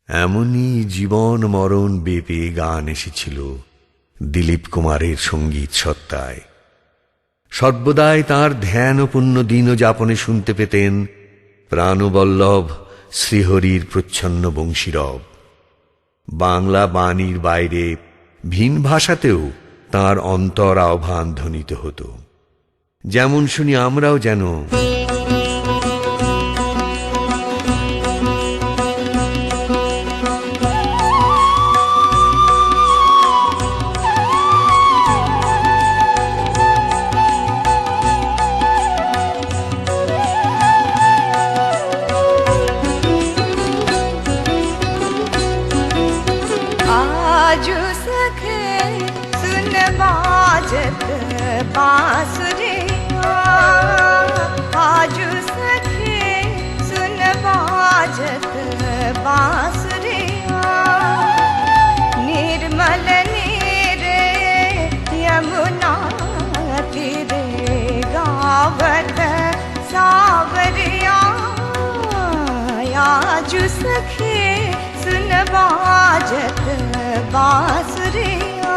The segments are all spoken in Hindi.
এমনই জীবন মরণ বেপে গান এসেছিল দিলীপ কুমারের সঙ্গীত সত্তায়। সর্বদাই তাঁর ধ্যান ও পুণ্য দিন যাপনে শুনতে পেতেন প্রাণবল্লভ শ্রীহরির প্রচ্ছন্ন বংশীরব। বাংলা বাণীর বাইরে ভিন ভাষাতেও তাঁর অন্তর আহ্বান ধ্বনিত হতো। যেমন শুনি আমরাও যেন आजू सखे सुन बाजत बांसुरिया, आजू सखे सुन बाजत बांसुरिया। निर्मल नीरे यमुना तीरे गावत सावरिया, आजू सखे सुन बाजत बांसुरिया।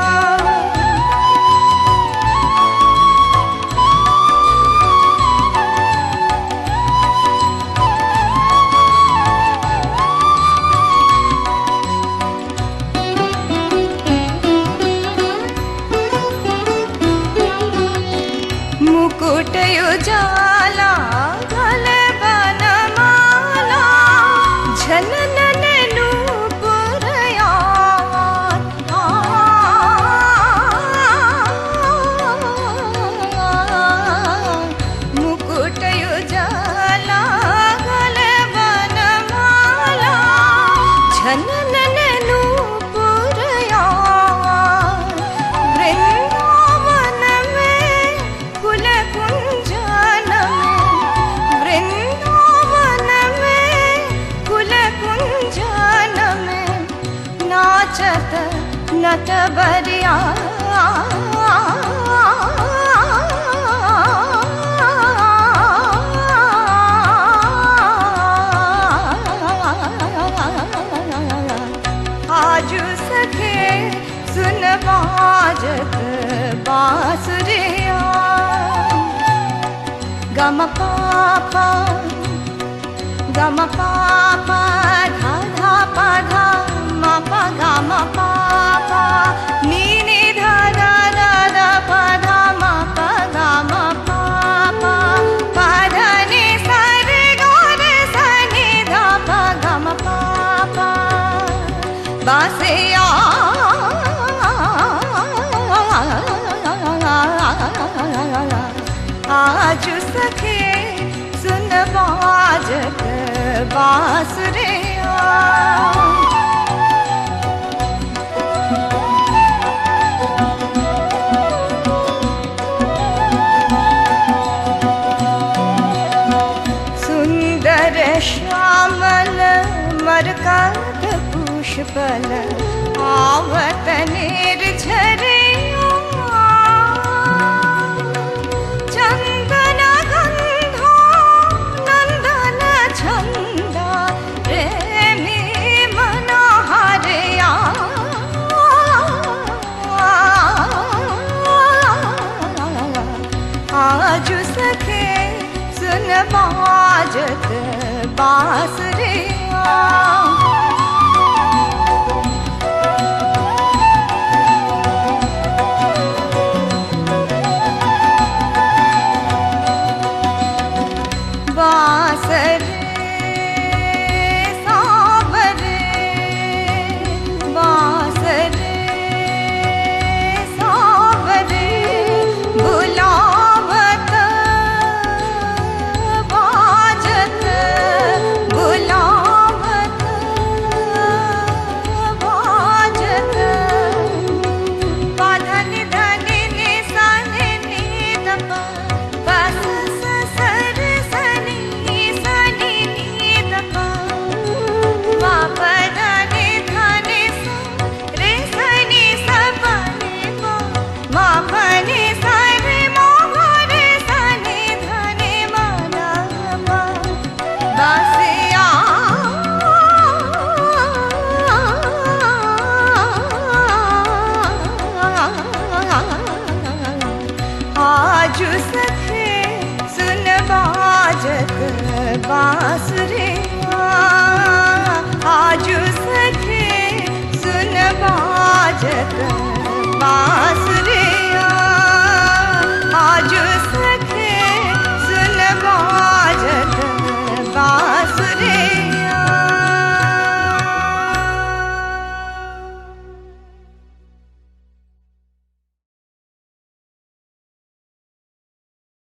मुकुट उजाला गले बनमाला, झनन नटबरिया। आजू सखे सुन बाजत बांसुरिया। गम पापा गम पापा धा धा पा धा मा पा गा मा पा नी नी धा धा धा धा पा धा मा पा गा मा पा पा धा नी सा रे गा रे सा नी धा पा गा मा पा बांसिया। आजू सखे सुन बाजत बांसुरिया। सुंदर श्यामल मरकत पुष्पल आवत निर्झरिया। चंदन गंधा नंदन छंदा प्रेमी मनोहरिया। आजू सखे सुन बाजत बांसुरिया। বা